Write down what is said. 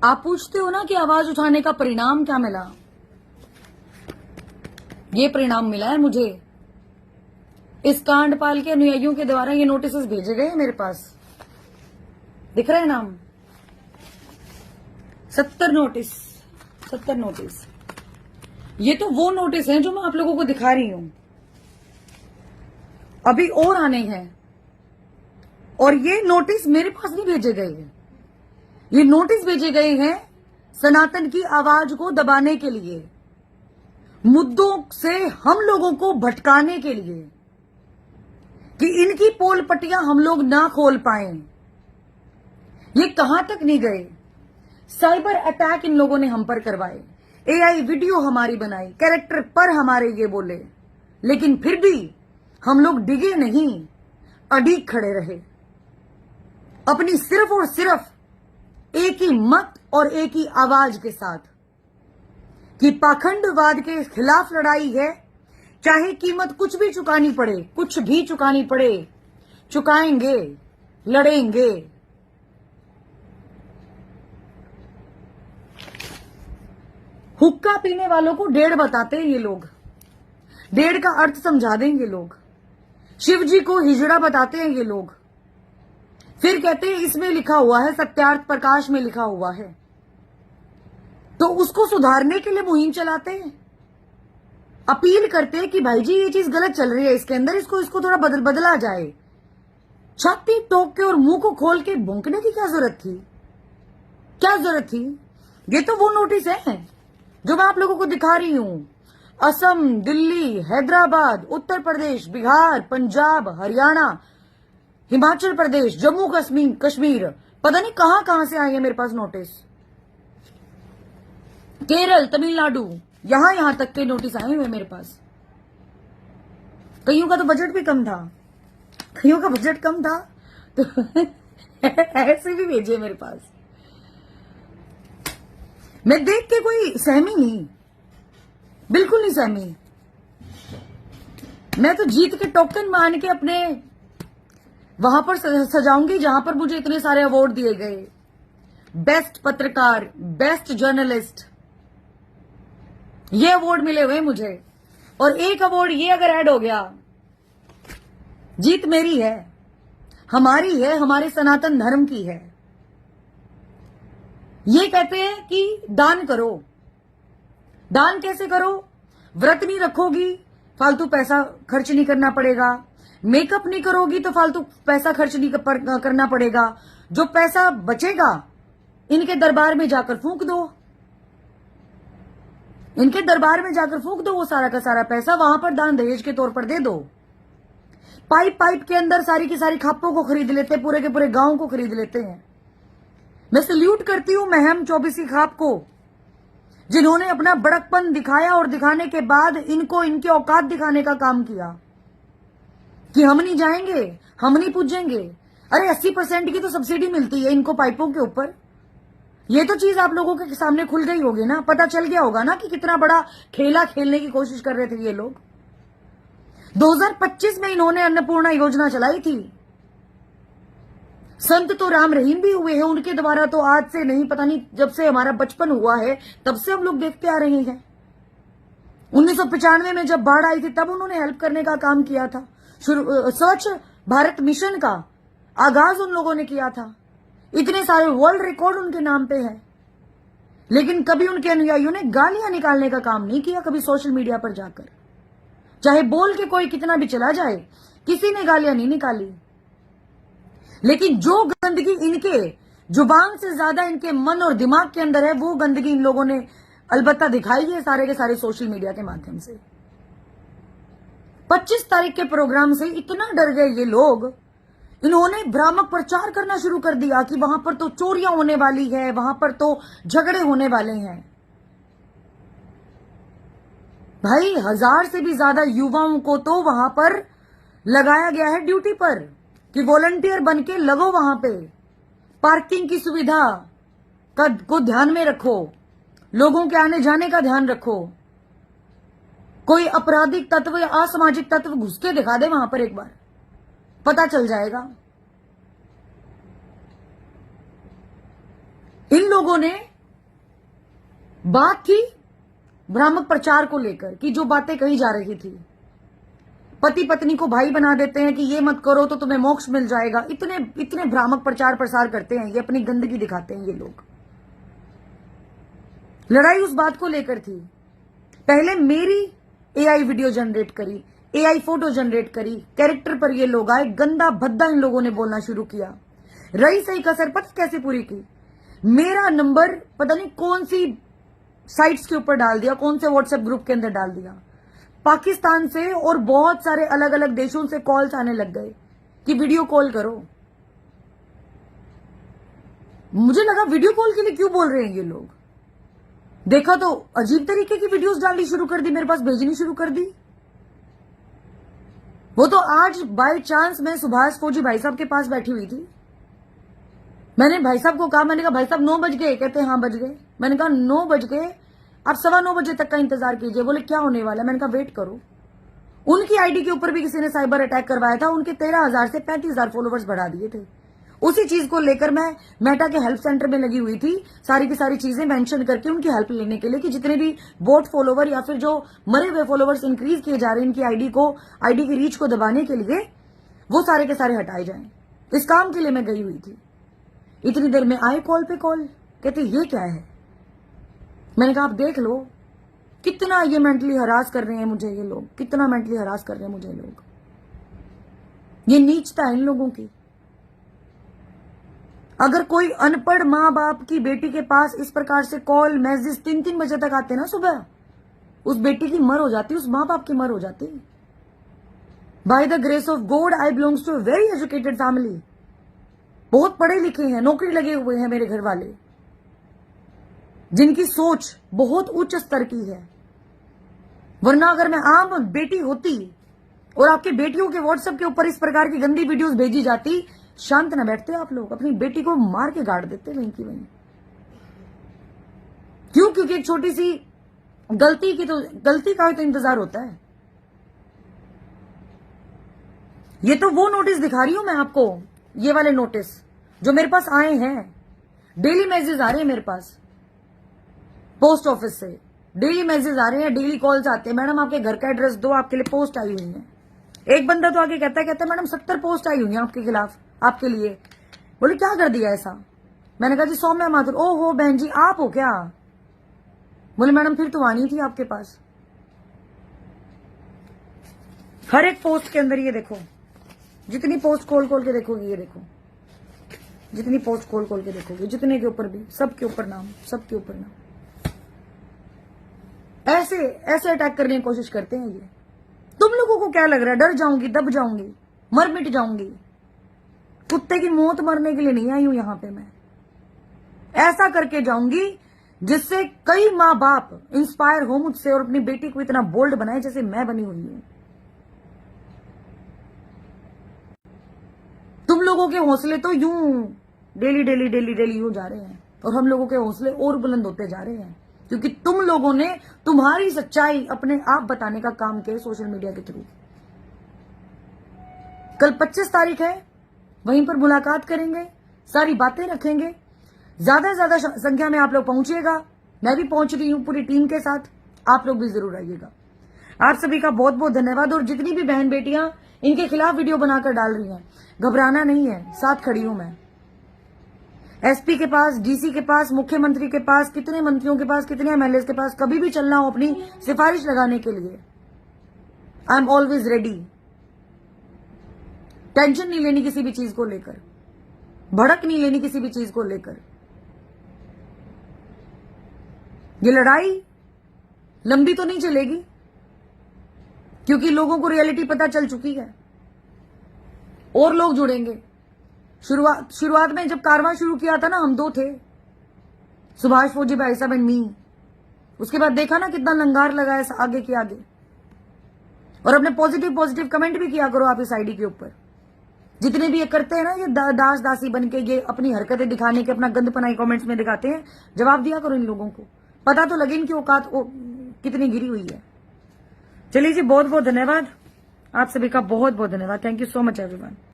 आप पूछते हो ना कि आवाज उठाने का परिणाम क्या मिला। ये परिणाम मिला है मुझे। इस कांडपाल के अनुयायियों के द्वारा ये नोटिस भेजे गए मेरे पास। दिख रहा है नाम? 70 नोटिस। 70 नोटिस। ये तो वो नोटिस हैं जो मैं आप लोगों को दिखा रही हूं। अभी और आने हैं। और ये नोटिस मेरे पास नहीं भेजे गए हैं। ये नोटिस भेजे गए हैं सनातन की आवाज को दबाने के लिए, मुद्दों से हम लोगों को भटकाने के लिए, कि इनकी पोल पट्टियां हम लोग ना खोल पाए। ये कहां तक नहीं गए। साइबर अटैक इन लोगों ने हम पर करवाए, एआई वीडियो हमारी बनाई, कैरेक्टर पर हमारे ये बोले, लेकिन फिर भी हम लोग डिगे नहीं, अड़ीग खड़े रहे अपनी सिर्फ और सिर्फ एक ही मत और एक ही आवाज के साथ कि पाखंडवाद के खिलाफ लड़ाई है, चाहे कीमत कुछ भी चुकानी पड़े, कुछ भी चुकानी पड़े, चुकाएंगे, लड़ेंगे। हुक्का पीने वालों को डेढ़ बताते हैं ये लोग, डेढ़ का अर्थ समझा देंगे लोग। शिव जी को हिजड़ा बताते हैं ये लोग, फिर कहते हैं इसमें लिखा हुआ है, सत्यार्थ प्रकाश में लिखा हुआ है, तो उसको सुधारने के लिए मुहिम चलाते हैं, अपील करते हैं कि भाई जी ये चीज गलत चल रही है, इसके अंदर इसको थोड़ा बदला जाए। छाती टोक के और मुंह को खोल के भौंकने की क्या जरूरत थी? क्या जरूरत थी? ये तो वो नोटिस है जो मैं आप लोगों को दिखा रही हूं। असम, दिल्ली, हैदराबाद, उत्तर प्रदेश, बिहार, पंजाब, हरियाणा, हिमाचल प्रदेश, जम्मू कश्मीर, पता नहीं कहां कहां से आए हैं मेरे पास नोटिस। केरल, तमिलनाडु, यहां तक के नोटिस आए हुए मेरे पास। कईयों का तो बजट भी कम था, कईयों का बजट कम था तो ऐसे भी भेजे मेरे पास। मैं देख के कोई सहमी नहीं, बिल्कुल नहीं सहमी। मैं तो जीत के टोकन मान के अपने वहां पर सजाऊंगी जहां पर मुझे इतने सारे अवार्ड दिए गए, बेस्ट पत्रकार, बेस्ट जर्नलिस्ट, ये अवार्ड मिले हुए मुझे। और एक अवार्ड ये अगर ऐड हो गया, जीत मेरी है, हमारी है, हमारे सनातन धर्म की है। ये कहते हैं कि दान करो। दान कैसे करो? व्रत नहीं रखोगी, फालतू पैसा खर्च नहीं करना पड़ेगा। मेकअप नहीं करोगी तो फालतू पैसा खर्च नहीं करना पड़ेगा। जो पैसा बचेगा इनके दरबार में जाकर फूंक दो, इनके दरबार में जाकर फूंक दो। वो सारा का सारा पैसा वहां पर दान दहेज के तौर पर दे दो। पाइप के अंदर सारी की सारी खापों को खरीद लेते, पूरे के पूरे गांव को खरीद लेते हैं। मैं सल्यूट करती हूं महम 24 खाप को, जिन्होंने अपना बड़कपन दिखाया और दिखाने के बाद इनको इनके औकात दिखाने का काम किया कि हम नहीं जाएंगे, हम नहीं पूजेंगे। अरे 80% की तो सब्सिडी मिलती है इनको पाइपों के ऊपर। ये तो चीज आप लोगों के सामने खुल गई होगी ना, पता चल गया होगा ना कि कितना बड़ा खेला खेलने की कोशिश कर रहे थे ये लोग। 2025 में इन्होंने अन्नपूर्णा योजना चलाई थी। संत तो राम रहीम भी हुए हैं उनके द्वारा, तो आज से नहीं, पता नहीं जब से हमारा बचपन हुआ है तब से हम लोग देखते आ रहे हैं। 1995 में जब बाढ़ आई थी तब उन्होंने हेल्प करने का काम किया था। स्वच्छ भारत मिशन का आगाज उन लोगों ने किया था। इतने सारे वर्ल्ड रिकॉर्ड उनके नाम पे है, लेकिन कभी उनके अनुयायियों ने गालियां निकालने का काम नहीं किया। कभी सोशल मीडिया पर जाकर, चाहे बोल के कोई कितना भी चला जाए, किसी ने गालियां नहीं निकाली। लेकिन जो गंदगी इनके जुबान से ज्यादा इनके मन और दिमाग के अंदर है, वो गंदगी इन लोगों ने अलबत्ता दिखाई है सारे के सारे सोशल मीडिया के माध्यम से। 25 तारीख के प्रोग्राम से इतना डर गए ये लोग, इन्होंने भ्रामक प्रचार करना शुरू कर दिया कि वहां पर तो चोरियां होने वाली है, वहां पर तो झगड़े होने वाले हैं। भाई 1000 से भी ज्यादा युवाओं को तो वहां पर लगाया गया है ड्यूटी पर कि वॉलंटियर बनके लगो वहां पे। पार्किंग की सुविधा को ध्यान में रखो, लोगों के आने जाने का ध्यान रखो। कोई आपराधिक तत्व या असामाजिक तत्व घुस के दिखा दे वहां पर, एक बार पता चल जाएगा। इन लोगों ने बात थी भ्रामक प्रचार को लेकर कि जो बातें कही जा रही थी, पति पत्नी को भाई बना देते हैं कि ये मत करो तो तुम्हें मोक्ष मिल जाएगा। इतने इतने भ्रामक प्रचार प्रसार करते हैं ये, अपनी गंदगी दिखाते हैं ये लोग। लड़ाई उस बात को लेकर थी, पहले मेरी एआई वीडियो जनरेट करी, एआई फोटो जनरेट करी, कैरेक्टर पर ये लोग आए, गंदा भद्दा इन लोगों ने बोलना शुरू किया। रही सही कसर पता कैसे पूरी की, मेरा नंबर पता नहीं कौन सी साइट्स के ऊपर डाल दिया, कौन से व्हाट्सएप ग्रुप के अंदर डाल दिया। पाकिस्तान से और बहुत सारे अलग अलग देशों से कॉल्स आने लग गए कि वीडियो कॉल करो। मुझे लगा वीडियो कॉल के लिए क्यों बोल रहे हैं ये लोग। देखा तो अजीब तरीके की वीडियोस डालनी शुरू कर दी, मेरे पास भेजनी शुरू कर दी। वो तो आज बाय चांस मैं सुभाष फौजी भाई साहब के पास बैठी हुई थी। मैंने भाई साहब को कहा, मैंने कहा भाई साहब 9 बज गए। कहते हाँ बज गए। मैंने कहा 9 बज गए, आप 9:15 बजे तक का इंतजार कीजिए। बोले क्या होने वाला है? मैंने कहा वेट करो। उनकी आईडी के ऊपर भी किसी ने साइबर अटैक करवाया था, उनके 13,000 से 35,000 फॉलोवर्स बढ़ा दिए थे। उसी चीज को लेकर मैं मेटा के हेल्प सेंटर में लगी हुई थी, सारी की सारी चीजें मेंशन करके उनकी हेल्प लेने के लिए कि जितने भी बोट फॉलोवर या फिर जो मरे हुए फॉलोवर्स इंक्रीज किए जा रहे हैं इनकी आईडी की रीच को दबाने के लिए, वो सारे के सारे हटाए जाएं। इस काम के लिए मैं गई हुई थी। इतनी देर में आए कॉल पे कॉल, कहते ये क्या है। मैंने कहा आप देख लो कितना ये मेंटली हरास कर रहे हैं मुझे ये लोग, कितना मेंटली हरास कर रहे हैं मुझे लोग। ये नीचता है इन लोगों की। अगर कोई अनपढ़ माँ बाप की बेटी के पास इस प्रकार से कॉल मैसेज 3-3 बजे तक आते ना सुबह, उस बेटी की मर हो जाती, उस माँ बाप की मर हो जाती। By the grace of God I belongs to a very educated family. बहुत पढ़े लिखे हैं, नौकरी लगे हुए हैं मेरे घर वाले, जिनकी सोच बहुत उच्च स्तर की है। वरना अगर मैं आम बेटी होती और आपके बेटियों के व्हाट्सएप के ऊपर इस प्रकार की गंदी वीडियोस भेजी जाती, शांत न बैठते आप लोग, अपनी बेटी को मार के गाड़ देते वहीं की वहीं। क्यों? क्योंकि एक छोटी सी गलती का तो इंतजार होता है। ये तो वो नोटिस दिखा रही हूं मैं आपको, ये वाले नोटिस जो मेरे पास आए हैं। डेली मैसेज आ रहे हैं मेरे पास पोस्ट ऑफिस से, डेली मैसेज आ रहे हैं, डेली कॉल्स आते हैं। मैडम आपके घर का एड्रेस दो, आपके लिए पोस्ट आई हुई है। एक बंदा तो आगे कहता है मैडम 70 पोस्ट आई हुई है आपके खिलाफ, आपके लिए। बोले क्या कर दिया ऐसा? मैंने कहा जी सौम्या माथुर। ओ हो बहन जी आप हो क्या? बोले मैडम फिर तो आनी थी आपके पास। हर एक पोस्ट के अंदर ये देखो, जितनी पोस्ट खोल खोल के देखोगी, ये देखो जितनी पोस्ट खोल खोल के देखोगे, जितने के ऊपर भी, सबके ऊपर नाम, सबके ऊपर नाम। ऐसे ऐसे अटैक करने की कोशिश करते हैं ये। तुम लोगों को क्या लग रहा है डर जाऊंगी, दब जाऊंगी, मर मिट जाऊंगी? कुत्ते की मौत मरने के लिए नहीं आई हूं यहां पे मैं। ऐसा करके जाऊंगी जिससे कई माँ बाप इंस्पायर हो मुझसे और अपनी बेटी को इतना बोल्ड बनाए जैसे मैं बनी हुई हूं। तुम लोगों के हौसले तो यूं डेली यूं जा रहे हैं और हम लोगों के हौसले और बुलंद होते जा रहे हैं, क्योंकि तुम लोगों ने तुम्हारी सच्चाई अपने आप बताने का काम किया सोशल मीडिया के थ्रू। कल 25 तारीख है, वहीं पर मुलाकात करेंगे, सारी बातें रखेंगे। ज्यादा से ज्यादा संख्या में आप लोग पहुंचिएगा, मैं भी पहुंच रही हूं पूरी टीम के साथ, आप लोग भी जरूर आइएगा। आप सभी का बहुत बहुत धन्यवाद। और जितनी भी बहन बेटियां इनके खिलाफ वीडियो बनाकर डाल रही हैं, घबराना नहीं है, साथ खड़ी हूं मैं। एसपी के पास, डीसी के पास, मुख्यमंत्री के पास, कितने मंत्रियों के पास, कितने एमएलए के पास कभी भी चलना हो अपनी सिफारिश लगाने के लिए, I am always ready. Tension नहीं लेनी किसी भी चीज को लेकर, भड़क नहीं लेनी किसी भी चीज को लेकर। ये लड़ाई लंबी तो नहीं चलेगी, क्योंकि लोगों को रियलिटी पता चल चुकी है और लोग जुड़ेंगे। शुरुआत में जब कारवां शुरू किया था ना, हम 2 थे, सुभाष फौजी भाई साहब एंड मी। उसके बाद देखा ना कितना लंगार लगा है आगे के आगे। और अपने पॉजिटिव कमेंट भी किया करो आप इस आईडी के ऊपर। जितने भी ये करते हैं ना, ये दास दासी बन के ये अपनी हरकतें दिखाने के, अपना गंदपनाई कमेंट्स में दिखाते हैं, जवाब दिया करो इन लोगों को, पता तो लगे इनकी औकात कितनी गिरी हुई है। चलिए जी, बहुत बहुत धन्यवाद आप सभी का, बहुत बहुत धन्यवाद। Thank you so much everyone.